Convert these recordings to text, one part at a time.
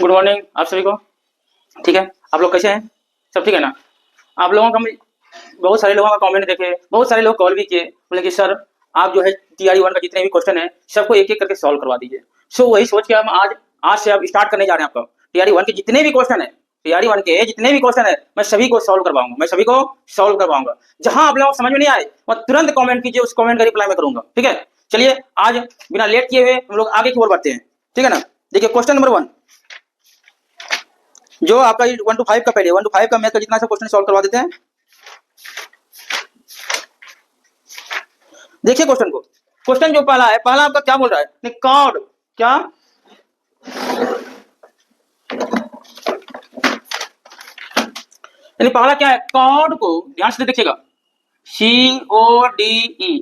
Good morning आप सभी को। ठीक है, आप लोग कैसे हैं? सब ठीक है ना? आप लोगों का बहुत सारे लोगों का कमेंट देखे, बहुत सारे लोग कॉल भी किए, बोले कि सर आप जो है टीआरई 1 का जितने भी क्वेश्चन है सबको एक एक करके सॉल्व करवा दीजिए। सो वही सोच के हम आज से अब स्टार्ट करने जा रहे हैं। आपको टीआरई 1 के जितने भी क्वेश्चन है, टीआरई 1 के जितने भी क्वेश्चन है मैं सभी को सॉल्व करवाऊंगा, जहां आप लोगों को समझ में नहीं आए वह तुरंत कमेंट कीजिए, उस कमेंट का रिप्लाई मैं करूंगा। ठीक है, चलिए आज बिना लेट किए हुए हम लोग आगे की ओर बढ़ते हैं। ठीक है ना? देखिए क्वेश्चन नंबर 1 जो आपका 1 to 5 का, पहले 1 to 5 का मैथ का जितना सा क्वेश्चन सॉल्व करवा देते हैं। देखिए क्वेश्चन को, क्वेश्चन जो पहला है, पहला आपका क्या बोल रहा है? कॉर्ड क्या, यानी पहला क्या है? कॉर्ड को ध्यान से देखिएगा, CODE,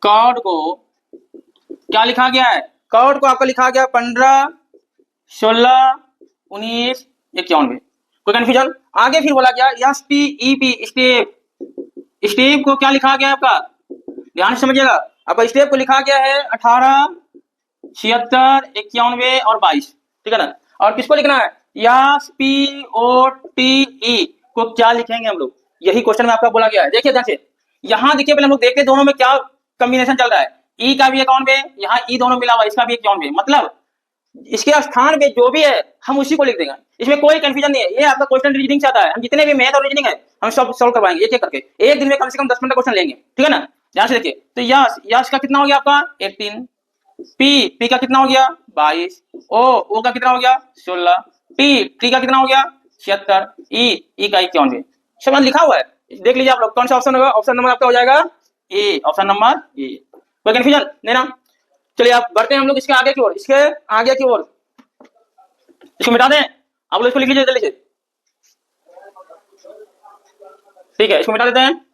कॉर्ड को क्या लिखा गया है? कॉर्ड को आपका लिखा गया 15, 16, 19, 91। कोई कंफ्यूजन? आगे फिर बोला गया STEP, स्टेप, स्टेप को क्या लिखा गया है आपका? ध्यान से समझिएगा, आपका स्टेप को लिखा गया है 18, 76, 91 और 22। ठीक है ना? और किसको लिखना है? SPOTE को क्या लिखेंगे हम लोग? यही क्वेश्चन में आपका बोला गया है। देखिए ध्यान से, यहां देखिए, पहले हम लोग देखते हैं दोनों में क्या कॉम्बिनेशन चल रहा है। ई का भी 91, यहाँ ई दोनों मिला हुआ, इसका भी 91, मतलब इसके स्थान पे जो भी है हम उसी को लिख देंगे। इसमें कोई कंफ्यूजन नहीं है। ये आपका क्वेश्चन रीजनिंग से आता है। हम जितने भी मैथ और रीजनिंग है हम सब सॉल्व करवाएंगे एक एक करके। एक दिन में कम से कम 10-15 क्वेश्चन लेंगे। ठीक है ना? ध्यान से देखिए, तो यश का कितना हो गया आपका? 18, पी का कितना हो गया? 22, ओ का कितना हो गया? 16, टी का कितना हो गया? 76, ई का 91। सब लिखा हुआ है, देख लीजिए आप लोग कौन सा ऑप्शन होगा। ऑप्शन नंबर आपका हो जाएगा ए, ऑप्शन नंबर ए। कोई कंफ्यूजन नहीं ना? चलिए आप बढ़ते हैं हम लोग इसके आगे की ओर, इसके आगे की ओर। इसको मिटा दें, आप लोग इसको लिख लीजिए जल्दी से। ठीक है, इसको मिटा देते हैं,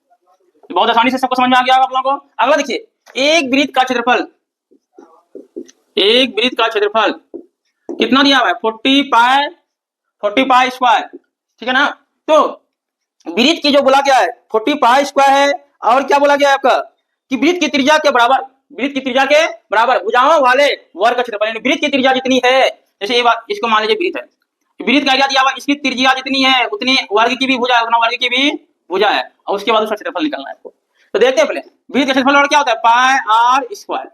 बहुत आसानी से सबको समझ में आ गया आप लोगों को। अगला देखिए, एक वृत्त का क्षेत्रफल, एक वृत्त का क्षेत्रफल कितना दिया हुआ है? 40 पाई स्क्वायर। ठीक है ना? तो वृत्त की जो बोला गया है 40 पाई स्क्वायर है, और क्या बोला गया है आपका कि वृत्त की त्रिज्या के बराबर, वृत्त की त्रिज्या के बराबर भुजाओं वाले वर्ग का क्षेत्रफल, यानी वृत्त की त्रिज्या जितनी है, जैसे ये बात, इसको मान लीजिए वृत्त है, वृत्त का एरिया दिया हुआ, इसकी त्रिज्या जितनी है उतनी वर्ग की भी भुजा है, उतना वर्ग की भी भुजा है, और उसके बाद उसका क्षेत्रफल निकालना है आपको। तो देखते हैं पहले वृत्त का क्षेत्रफल और क्या होता है? पाई आर स्क्वायर।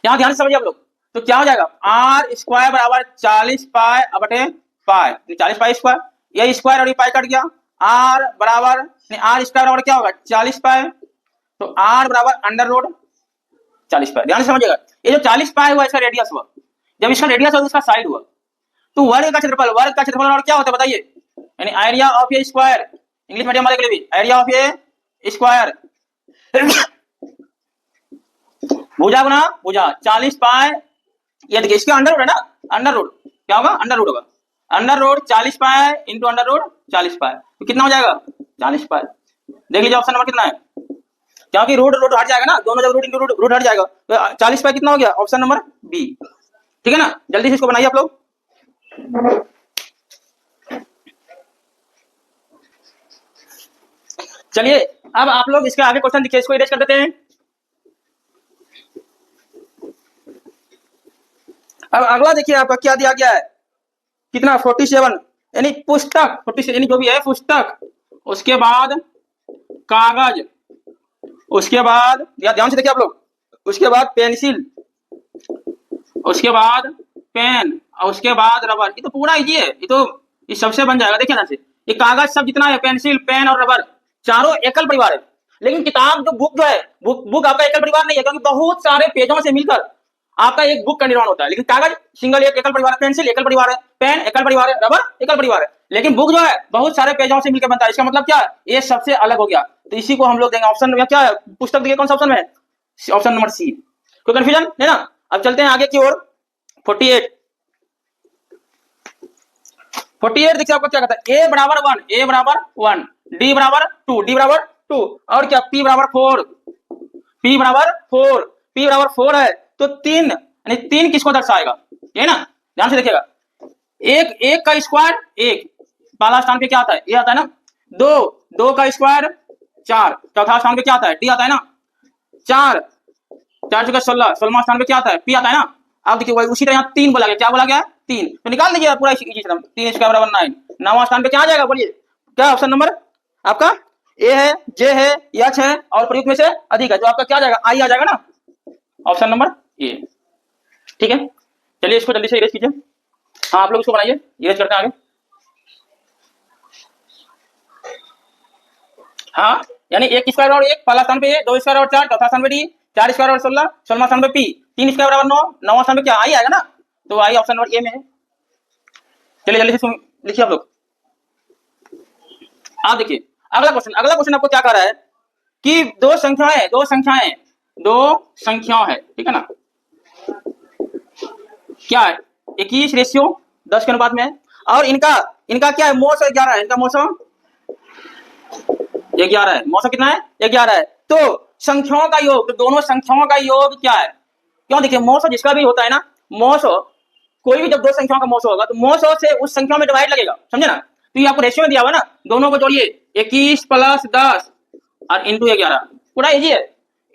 यहां ध्यान से समझिए आप लोग, तो क्या हो जाएगा? आर स्क्वायर बराबर 40 पाई बटे पाई, 40 पाई स्क्वायर, ये स्क्वायर और ये पाई कट गया। आर बराबर, आर स्क्वायर बराबर क्या होगा? 40 पाई, तो आर बराबर अंडर रूट 40 पाई। ध्यान से समझिएगा, ये जो 40 पाई हुआ इसका रेडियस हुआ, जब इसका रेडियस हुआ तो इसका साइड हुआ, तो वर्ग का क्षेत्रफल, वर्ग का क्षेत्रफल और क्या होता है बताइए? यानी area of A square, English medium वाले के लिए भी एरिया ऑफ ए स्क्वायर, भुजा गुना भुजा, 40 पाई, ये देखिए इसका अंडर रूट है ना, अंडर रूट क्या होगा? अंडर रूट होगा, under root 40 pi into under root 40 pi, तो कितना हो जाएगा? 40 पाई। देख लीजिए ऑप्शन नंबर कितना है, क्योंकि रूट रूट हट जाएगा ना, दोनों जब रूट इंटू रूट हट जाएगा, तो 40 पाई कितना हो गया? Option number B. ठीक है ना? जल्दी से इसको बनाइए आप लोग। चलिए अब आप लोग इसके आगे क्वेश्चन देखिए, इसको इरेज कर देते हैं। अब अगला देखिए आपका क्या दिया गया है, कितना? 47, यानी पुस्तक, 47 यानी जो भी है पुस्तक, उसके बाद कागज, उसके बाद ध्यान से देखिए आप लोग, उसके बाद पेंसिल, उसके बाद पेन, और उसके बाद रबर। ये तो पूरा इजी है, ये तो ये सबसे बन जाएगा। देखिए ना से, ये कागज सब जितना है, पेंसिल, पेन और रबर, चारों एकल परिवार है। लेकिन किताब जो बुक जो है, बुक आपका एकल परिवार नहीं है, क्योंकि बहुत सारे पेजों से मिलकर आपका एक बुक का निर्माण होता है। लेकिन कागज सिंगल एक एकल परिवार है, पेंसिल एकल परिवार है, पेन एकल परिवार है, रबर एकल परिवार है। लेकिन बुक जो है बहुत सारे पेजों से मिलकर बनता है। इसका मतलब क्या है? ये सबसे अलग हो गया, तो इसी को हम लोग देंगे ऑप्शन में। क्या है पुस्तक? देखिए कौन सा ऑप्शन में है? Option number C. कोई कंफ्यूजन है ना? अब चलते हैं आगे की ओर। 48 देखिए आपको क्या कहता है? ए बराबर 1, ए बराबर 1, डी बराबर 2, डी बराबर 2, और क्या? पी बराबर 4, पी बराबर 4, पी बराबर 4 है, तो 3, यानी 3 किसको दर्शाएगा? ये ना, ध्यान से देखिएगा, एक का स्क्वायर, एक पहला स्थान पे क्या आता है? ये आता है ना। 2 का स्क्वायर 4, चौथा स्थान पे क्या आता है? डी आता है ना। 4 4 16, 16वां स्थान पे क्या आता है? पी आता है ना। अब देखिए वही उसी तरह यहाँ 3 बोला गया, क्या बोला गया 3, तो निकाल लीजिए पूरा इजी सा, 3 स्क्वायर बराबर 9। 9वां स्थान पे क्या आ जाएगा बोलिए, क्या ऑप्शन नंबर आपका ए है, जे है, एच है और प्रयुक्त में से अधिक है, जो आपका क्या आ जाएगा आई आ जाएगा ना, ऑप्शन नंबर ए। ठीक है, चलिए इसको जल्दी से इरेज कीजिए। हाँ आप लोग इसको बनाइए, इरेज करते हैं आगे। हाँ यानी 1 स्क्वायर और 1 पहला स्थान पे ए, 2 स्क्वायर और 4 चौथा स्थान पे डी, 4 स्क्वायर और 16 16वां स्थान पे पी, 3 स्क्वायर बराबर 9 9वां स्थान पे क्या आई आएगा ना, तो आई ऑप्शन नंबर ए में है। चलिए जल्दी से लिखिए आप लोग। आप देखिए अगला क्वेश्चन आपको क्या कह रहा है कि दो संख्याएं है, ठीक है ना, क्या है 21:10 के अनुपात में है, और इनका क्या है मौसम 11 है, इनका मौसम 11 है, मौसम कितना है 11 है। तो संख्याओं का योग, तो दोनों संख्याओं का योग क्या है, क्यों देखिए मौसम जिसका भी होता है ना, मौसम कोई भी जब दो संख्याओं का मौसम होगा तो मौसम से उस संख्या में डिवाइड लगेगा, समझे ना, तो ये आपको रेशियो में दिया हुआ ना, दोनों को जोड़िए 21 + 10 और इंटू 11, पूरा इजी है,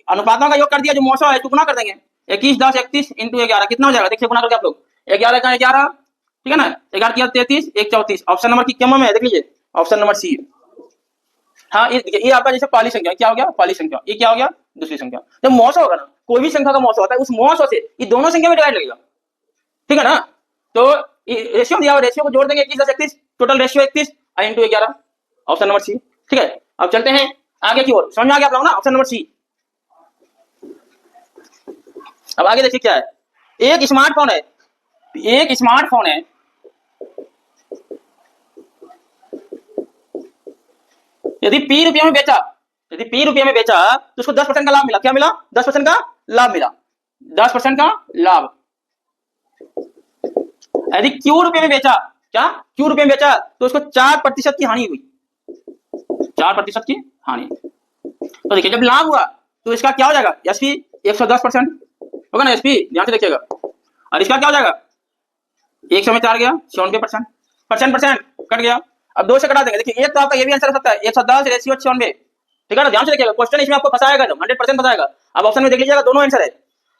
अनुपातों का योग कर दिया, जो मौसम है तो गुना कर देंगे 21 10 31 इंटू 11 कितना हो जाएगा, देखिए गुना करके आप लोग 11 का 11, ठीक है ना, 11 किया 33 1 34, ऑप्शन नंबर क्या में है देख लीजिए, ऑप्शन नंबर सी। हाँ ये आपका जैसे पहली संख्या क्या हो गया, पहली संख्या, ये क्या हो गया दूसरी संख्या। जब मौसम होगा ना, कोई भी संख्या का मौसम होता है, उस मौसम से ये दोनों संख्या में डिवाइड लगेगा, ठीक है ना, तो रेशियो दिया हुआ, रेशियो को जोड़ देंगे 21 10 31, total ratio 31 into 11, option number C. ठीक है, अब चलते हैं आगे की ओर, समझ में आ गया आप लोग ना, ऑप्शन नंबर सी। अब आगे देखिए क्या है, एक स्मार्टफोन है, यदि P रुपये में बेचा, तो उसको 10% का लाभ मिला, क्या मिला 10% का लाभ मिला, 10% का लाभ। यदि Q रुपये में बेचा, क्या Q रुपये में बेचा, तो उसको 4% की हानि हुई, 4% की हानि। तो देखिए जब लाभ हुआ तो इसका क्या हो जाएगा, एसपी 110% होगा ना, एसपी ध्यान से देखिएगा, और इसका क्या हो जाएगा 100 में 4 गया 96%, परसेंट कट गया। अब 2 से कटा देंगे, देखिए एक तो आपका ये भी आंसर हो सकता है 110 रेशियो 96, ठीक है ना, ध्यान से देखिएगा, क्वेश्चन इसमें आपको फंसाएगा, जब 100% फंसाएगा। अब ऑप्शन में देख लीजिएगा दोनों आंसर है,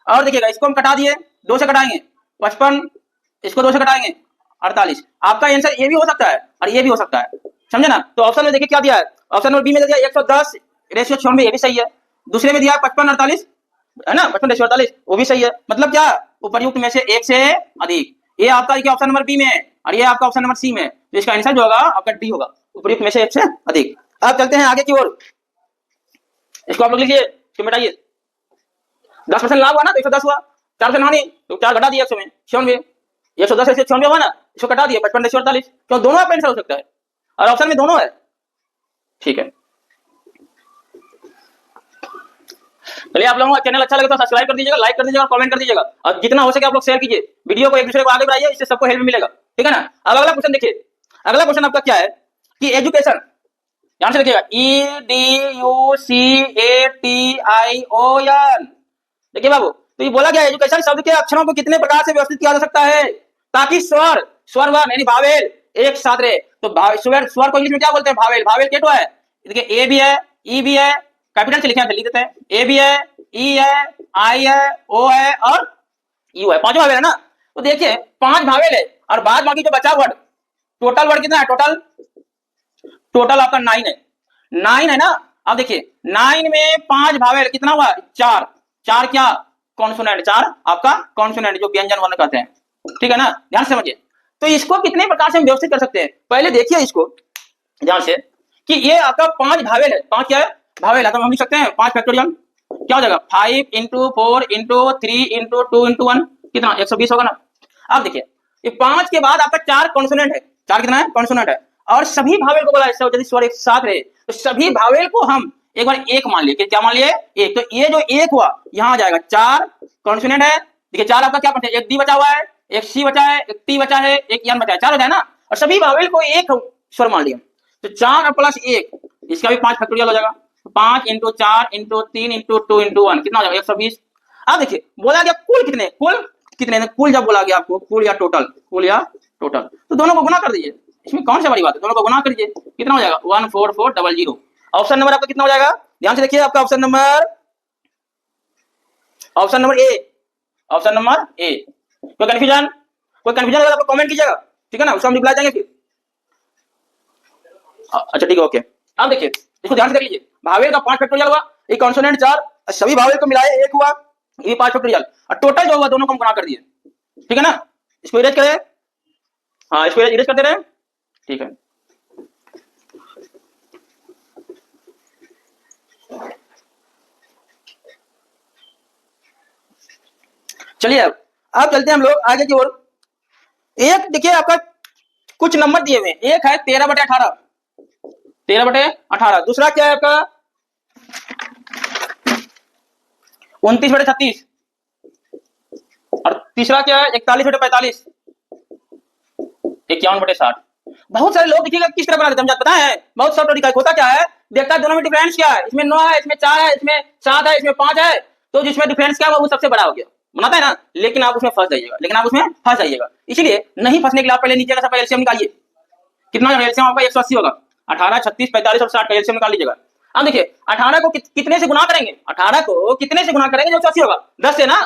और देखिएगा इसको हम कटा दिए, 2 से कटाएंगे 55, इसको 2 से कटाएंगे 48, आपका आंसर ये भी हो सकता है और ये भी हो सकता है, समझे ना। तो ऑप्शन में देखिए क्या दिया है, ऑप्शन नंबर बी में दिया 110 रेशियो 96, ये भी सही है, दूसरे में दिया 55 48 है ना, 55 रेशियो 48 वो भी सही है, मतलब क्या उपर्युक्त में से एक से अधिक, ये आपका क्या ऑप्शन नंबर बी में है और ये आपका ऑप्शन नंबर सी में है, तो इसका आंसर जो होगा आपका डी होगा, उपर्युक्त में से एक से अधिक। अब चलते हैं आगे की ओर, इसको आप लोग लिखिए, इसको मिटाइए, 10% लाभ हुआ ना तो 110 हुआ, 4% हानि तो 4 घटा दिया 100 में 96, 110 से 96 हुआ ना, इसको कटा दिया 55 रेशियो 48, तो दोनों आपका आंसर हो सकता है और ऑप्शन में दोनों है, ठीक है। चलिए आप लोगों का चैनल अच्छा लगे तो सब्सक्राइब कर दीजिएगा, लाइक कर दीजिएगा, कमेंट कर दीजिएगा, और जितना हो सके आप लोग शेयर कीजिए वीडियो को, एक दूसरे को आगे बढ़ाइए, इससे सबको हेल्प मिलेगा, ठीक है ना। अब अगला क्वेश्चन देखिए, अगला क्वेश्चन आपका क्या है कि एजुकेशन, ध्यान से देखिएगा, EDUCATION, देखिए बाबू, तो ये बोला गया एजुकेशन शब्द के अक्षरों को कितने प्रकार से व्यवस्थित किया जा सकता है ताकि स्वर यानी भावेल एक साथ रहे। तो स्वर को इंग्लिश में क्या बोलते हैं, भावेल के तो है, देखिए ए भी है, ई भी है, कैपिटल से लिखना लिख देते हैं, ए भी है, ई है, आई है, ओ है और यू है, पांचों भावेल है ना। तो देखिए 5 भावेल है और बाद बाकी जो बचा वर्ड, टोटल वर्ड कितना है, टोटल आपका 9 है, 9 है ना। अब देखिए 9 में 5 भावेल कितना हुआ 4 क्या कॉन्सोनेंट, 4 आपका कॉन्सोनेंट जो व्यंजन वर्ण कहते हैं, ठीक है ना, ध्यान से समझिए। तो इसको कितने प्रकार से हम व्यवस्थित कर सकते हैं, पहले देखिए इसको ध्यान से कि ये आपका 5 भावेल है, 5 क्या है भावेल है, तो हम लिख सकते हैं 5 फैक्टोरियल क्या हो जाएगा 5 × 4 × 3 × 2 × 1 कितना 120 होगा ना। अब देखिए ये 5 के बाद आपका 4 कॉन्सोनेंट है, 4 कितना है कॉन्सोनेंट है, और सभी भावेल को बोला है यदि स्वर एक साथ रहे तो सभी भावेल को हम एक बार एक मान लिए, क्या मान लिए एक, तो ये जो एक हुआ यहाँ आ जाएगा 4 कॉन्सोनेंट है, देखिए 4 आपका क्या बनता है, एक डी बचा हुआ है, एक सी बचा है, एक टी बचा है, एक एन बचा है, 4 हो जाए ना, और सभी भावेल को एक स्वर मान लिया, तो 4 + 1 इसका भी 5 फैक्टोरियल हो जाएगा, 5 × 4 × 3 × 2 × 1 कितना हो जाएगा 120। अब देखिए बोला गया कुल कितने, कुल जब बोला गया आपको कुल या टोटल, तो दोनों को गुना कर दीजिए, इसमें कौन सा बड़ी बात है, दोनों को गुना कर दीजिए, कितना हो जाएगा 14400। ऑप्शन नंबर आपका कितना हो जाएगा, ध्यान से देखिए, आपका ऑप्शन नंबर ए, कोई कंफ्यूजन अगर आपको कमेंट कीजिएगा, ठीक है ना, उसका हम रिप्लाई देंगे फिर। अच्छा ठीक है, ओके। अब देखिए इसको ध्यान से देख लीजिए, भावेल का 5 फैक्टोरियल हुआ, ये कॉन्सोनेंट 4, सभी भावेल को मिलाए 1 हुआ, ये 5 फैक्टोरियल, और टोटल जो हुआ दोनों को हम गुणा कर दिए, ठीक है ना। इसको इरेज करें, हाँ इसको इरेज करते रहे, ठीक है। चलिए अब चलते हैं हम लोग आगे की ओर। एक देखिए आपका कुछ नंबर दिए हुए, एक है 13/18, 13/18, दूसरा क्या है आपका 29/36, और तीसरा क्या है 41/45, 51/60। बहुत सारे लोग देखिएगा किस तरह बना देते हैं, पता है बहुत सब तरीका होता क्या है, देखता है दोनों में डिफरेंस क्या है, इसमें 9 है, इसमें 4 है, इसमें 7 है, इसमें 5 है, तो जिसमें डिफरेंस क्या है वो सबसे बड़ा हो गया, बनाता है ना। लेकिन आप उसमें फंस जाइएगा, इसलिए नहीं फंसने के लिए आप पहले नीचे का सब एलसीएम निकालिए। कितना एलसीएम आपका 180 होगा, 18, 36, 45 और 60 का एलसीएम निकाल लीजिएगा। अब देखिए 18 को कितने से गुना करेंगे, 18 को कितने से गुना करेंगे जो 180 होगा, 10 से ना,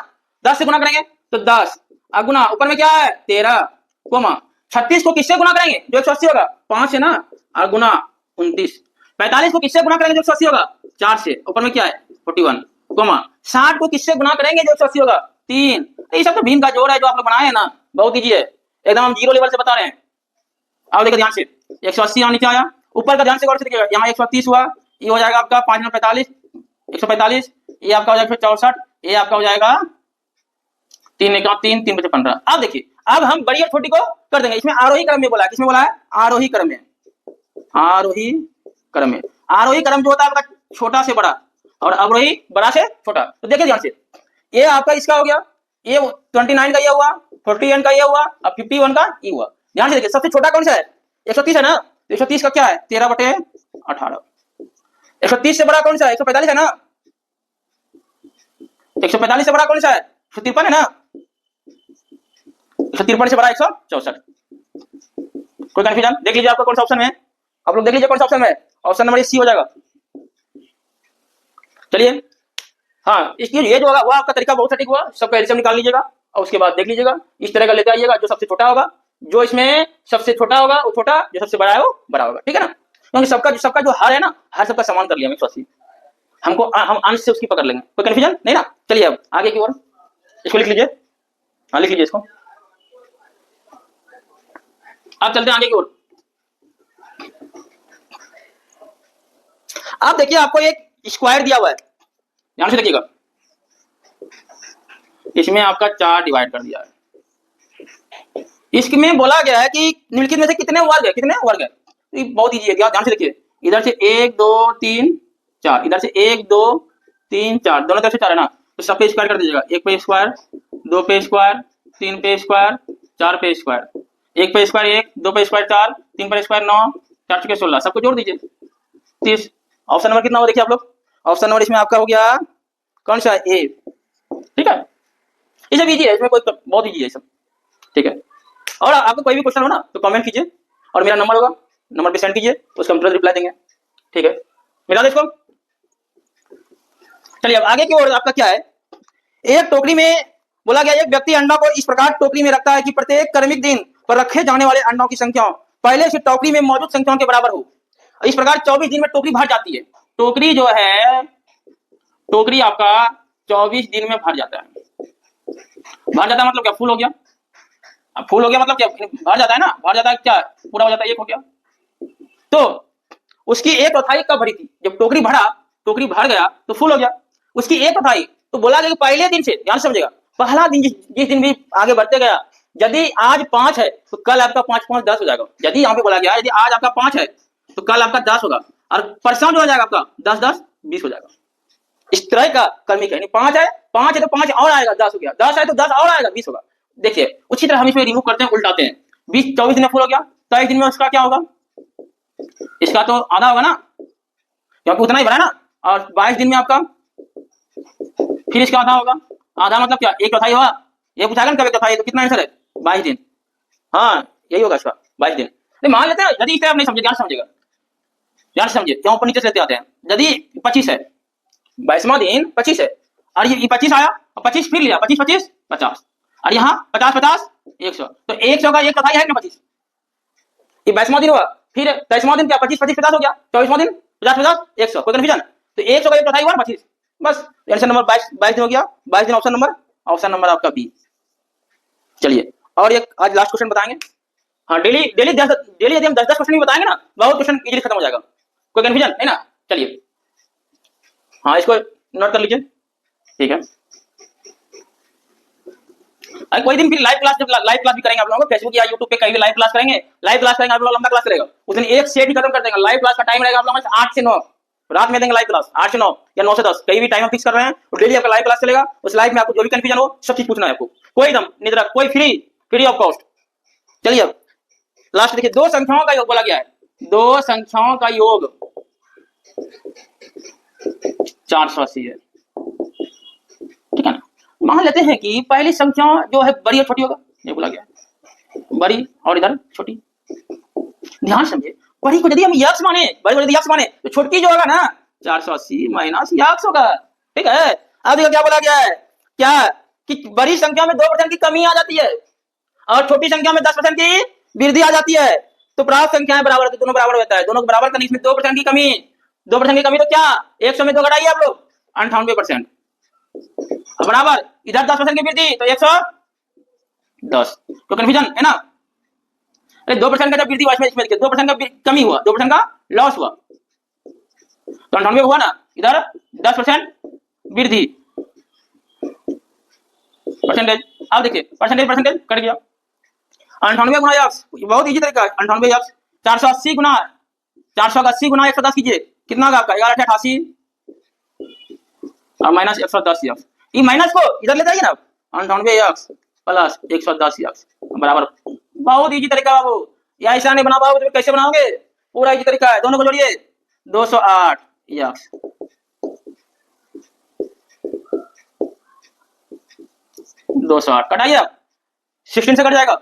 10 से गुना करेंगे तो 10 और गुना ऊपर में क्या है 13, 36 को किससे गुना करेंगे जो 180 होगा, 5 से ना, और गुना 29। 45 को किससे गुना करेंगे जो 180 होगा, 4 से, ऊपर में क्या है 41, 60 को किससे गुना करेंगे जो 180 होगा, 3। ये सब तो भीम का जोड़ है जो आप लोग बनाए हैं ना, बहुत ईजी है, एकदम हम जीरो लेवल से बता रहे हैं। अब देखिए ध्यान से, 180 यहाँ नीचे आया, ऊपर का ध्यान से गौर से देखिएगा, यहाँ 130 हुआ, ये हो जाएगा आपका 5 में 45, 145, ये आपका हो जाएगा 64, ये आपका हो जाएगा 3 1 3 3 15। अब देखिए अब हम बड़ी और छोटी को कर देंगे, इसमें आरोही क्रम में बोला है, किसमें बोला है आरोही क्रम में, आरोही क्रम में। आरोही क्रम जो होता है आपका छोटा से बड़ा और अवरोही बड़ा से छोटा। तो देखिए ध्यान से, ये आपका इसका हो गया, ये 29 का ये हुआ, 41 का ये हुआ, और 51 का ये हुआ। ध्यान से देखिए सबसे छोटा कौन सा है 130 है ना, 130 का क्या है 13/18। 130 से बड़ा कौन सा है 145 है ना, 145 से बड़ा कौन सा है 153 है ना, 153 से बड़ा 164। कोई कंफ्यूजन, देख लीजिए आपका कौन सा ऑप्शन है, आप लोग देख लीजिए कौन सा ऑप्शन है, ऑप्शन नंबर सी हो जाएगा। चलिए हाँ, इसकी ये जो होगा वो आपका तरीका बहुत सटीक हुआ, सबका एलसीएम निकाल लीजिएगा और उसके बाद देख लीजिएगा, इस तरह का लेते आइएगा, जो सबसे छोटा होगा, जो इसमें सबसे छोटा होगा वो छोटा, जो सबसे बड़ा है वो बड़ा होगा, ठीक है ना। क्योंकि सबका जो हार है ना, हार सबका समान कर लिया 180, हमको हम अंश से उसकी पकड़ लेंगे, कोई कंफ्यूजन नहीं ना। चलिए अब आगे की ओर, इसको लिख लीजिए, हाँ लिख लीजिए इसको। अब चलते हैं आगे की ओर। आप देखिए आपको एक स्क्वायर दिया हुआ है, ध्यान से देखिएगा, इसमें आपका 4 डिवाइड कर दिया है, इसमें बोला गया है कि निम्नलिखित में से कितने वर्ग है, तो बहुत इजी है, ध्यान से देखिए, इधर से 1 2 3 4, इधर से 1 2 3 4, दोनों तरफ से 4 है ना, तो सब पे स्क्वायर कर दीजिएगा, 1 पे स्क्वायर, 2 पे स्क्वायर, 3 पे स्क्वायर, 4 पे स्क्वायर, 1 पे स्क्वायर 1, 2 पे स्क्वायर 4, 3 पे स्क्वायर 9, 4 चुके 16, सबको जोड़ दीजिए 30। ऑप्शन नंबर कितना हो देखिए आप लोग, ऑप्शन नंबर इसमें आपका हो गया कौन सा ए, ठीक है। ये सब इजी है, इसमें कोई बहुत इजी है सब, ठीक है। और आपको कोई भी क्वेश्चन हो ना तो कमेंट कीजिए, और मेरा नंबर होगा, नंबर पे सेंड कीजिए, उसका हम तुरंत रिप्लाई देंगे, ठीक है। मिला दे इसको। चलिए अब आगे की ओर आपका क्या है, एक टोकरी में बोला गया एक व्यक्ति अंडा को इस प्रकार टोकरी में रखता है कि प्रत्येक क्रमिक दिन पर रखे जाने वाले अंडों की संख्या पहले से टोकरी में मौजूद संख्याओं के बराबर हो। इस प्रकार 24 दिन में टोकरी भर जाती है। टोकरी जो है, टोकरी आपका 24 दिन में भर जाता है। भर जाता है मतलब क्या, फुल हो गया। अब फुल हो गया मतलब क्या, भर जाता है ना, भर जाता है क्या, पूरा हो जाता है, एक हो गया। तो उसकी 1/4 कब भरी थी, जब टोकरी टोकरी भर गया तो फुल हो गया, उसकी 1/4। तो बोला गया कि पहले दिन से, ध्यान समझेगा, पहला दिन जिस दिन भी आगे बढ़ते गया, यदि आज 5 है तो कल आपका 5 5 10 हो जाएगा। यदि यहाँ पे बोला गया यदि आज आपका 5 है तो कल आपका 10 होगा, और परसों जो हो जाएगा आपका 10 10 20 हो जाएगा। इस तरह का क्रमिक है, 5 है तो 5 और आएगा 10 हो गया, 10 है तो 10 और आएगा 20 होगा। देखिए उसी तरह हम इसमें रिमूव करते हैं, उल्टाते हैं। 20 24 दिन में फुल हो गया, 23 दिन में उसका क्या होगा, इसका तो आधा होगा ना, क्योंकि उतना ही भरा ना। और 22 दिन में आपका फिर इसका आधा होगा। आधा मतलब क्या, 1/4 हुआ। ये पूछा ना कब 1/4 तो कितना आंसर है 22 दिन, हाँ यही होगा इसका 22 दिन। मान लेते हैं यदि इसे आप नहीं समझे, ध्यान समझेगा, ध्यान समझिए, यहाँ ऊपर नीचे से लेते आते हैं। यदि 25 है, 22वां दिन 25 है, और ये 25 आया और 25 फिर लिया, 25 25 50, और यहाँ 50 50 100, तो 100 का 1/4 है ना 25। ये 22वां दिन हुआ, फिर 23वां दिन क्या 25 25 50 हो गया, 24वां दिन 50 50 100, कोई कंफ्यूजन? तो 100 का 1/4 हुआ 25, बस आंसर नंबर 22 दिन हो गया, 22 दिन ऑप्शन नंबर आपका बी। चलिए और एक आज लास्ट क्वेश्चन बताएंगे। हाँ डेली यदि हम 10 क्वेश्चन भी बताएंगे ना, बहुत क्वेश्चन इजीली खत्म हो जाएगा, कोई कंफ्यूजन है ना? चलिए हाँ इसको नोट कर लीजिए, ठीक है। कोई दिन फिर लाइव क्लास भी करेंगे आप लोगों को, फेसबुक या यूट्यूब पे कहीं भी लाइव क्लास करेंगे, आप लोग लंबा क्लास करेगा, उस दिन एक सेट ही खत्म कर देंगे। लाइव क्लास का टाइम रहेगा आप लोगों का 8 से 9 रात में देंगे लाइव क्लास, 8 से 9 या 9 से 10, कहीं भी टाइम हम फिक्स कर रहे हैं, तो डेली आपका लाइव क्लास चलेगा। उस लाइव में आपको जो भी कंफ्यूजन हो सब चीज पूछना है आपको, कोई एकदम निद्रा, कोई फ्री ऑफ कॉस्ट। चलिए अब लास्ट देखिए, दो संख्याओं का योग बोला गया है, दो संख्याओं का योग 480 है, ठीक है ना। मान लेते हैं कि पहली संख्या जो है बड़ी और छोटी होगा, ये बोला गया बड़ी और इधर छोटी। ध्यान समझिए, बड़ी को यदि हम यक्स माने, बड़ी को यदि यक्स माने तो छोटी जो होगा ना 480 माइनस यक्स होगा, ठीक है। अब देखो क्या बोला गया है, क्या कि बड़ी संख्या में 2% की कमी आ जाती है और छोटी संख्या में 10% की वृद्धि आ जाती है, तो प्राप्त संख्याएं बराबर होती है, दोनों बराबर होता है, दोनों को बराबर करने इसमें 2% की कमी, 2% की कमी तो क्या 100 में 2 घटाइए आप लोग 98%, बराबर इधर 10% की वृद्धि तो 110, तो कंफ्यूजन है ना। अरे 2% का जब वृद्धि हुआ इसमें 2% का कमी हुआ, 2% का लॉस हुआ, तो 98 हुआ ना, इधर 10% वृद्धि परसेंटेज। अब देखिए परसेंटेज कट गया, 98 गुना यक्स, बहुत इजी तरीका है, 98 यक्स 480 गुना 110 कीजिए, कितना होगा आपका 1188 और माइनस 110 यक्स, ये माइनस को इधर ले जाइए ना, 98 यक्स प्लस 110 यक्स बराबर, बहुत इजी तरीका बाबू, या ऐसा नहीं बना पाओगे तो कैसे बनाओगे, पूरा इजी तरीका है, दोनों को जोड़िए 208 यक्स, 208 कटाइए, 16 से कट जाएगा,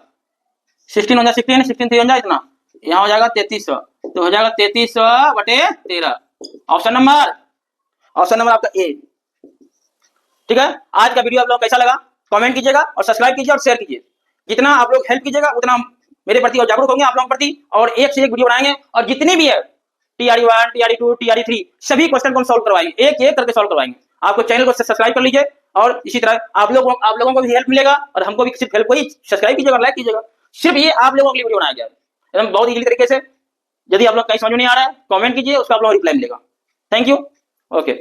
16 हो जाए 16 3 हो जाए इतना, यहाँ हो जाएगा 3300, तो हो जाएगा 3300/13, ऑप्शन नंबर आपका ए, ठीक है। आज का वीडियो आप लोग कैसा लगा कमेंट कीजिएगा और सब्सक्राइब कीजिए और शेयर कीजिए, जितना आप लोग हेल्प कीजिएगा उतना मेरे प्रति और जागरूक होंगे आप लोगों के प्रति, और एक से एक वीडियो बनाएंगे, और जितनी भी है TRE 1 TRE 2 TRE 3 सभी क्वेश्चन को हम सॉल्व करवाएंगे, एक एक करके सॉल्व करवाएंगे। आपको चैनल को सब्सक्राइब कर लीजिए, और इसी तरह आप लोगों को भी हेल्प मिलेगा, और हमको भी सिर्फ हेल्प वही सब्सक्राइब कीजिएगा, लाइक कीजिएगा, सिर्फ ये आप लोगों के लिए वीडियो बनाया गया है एकदम बहुत इजी तरीके से। यदि आप लोग कहीं समझ नहीं आ रहा है कमेंट कीजिए, उसका आप लोगों को रिप्लाई मिलेगा। Thank you, okay.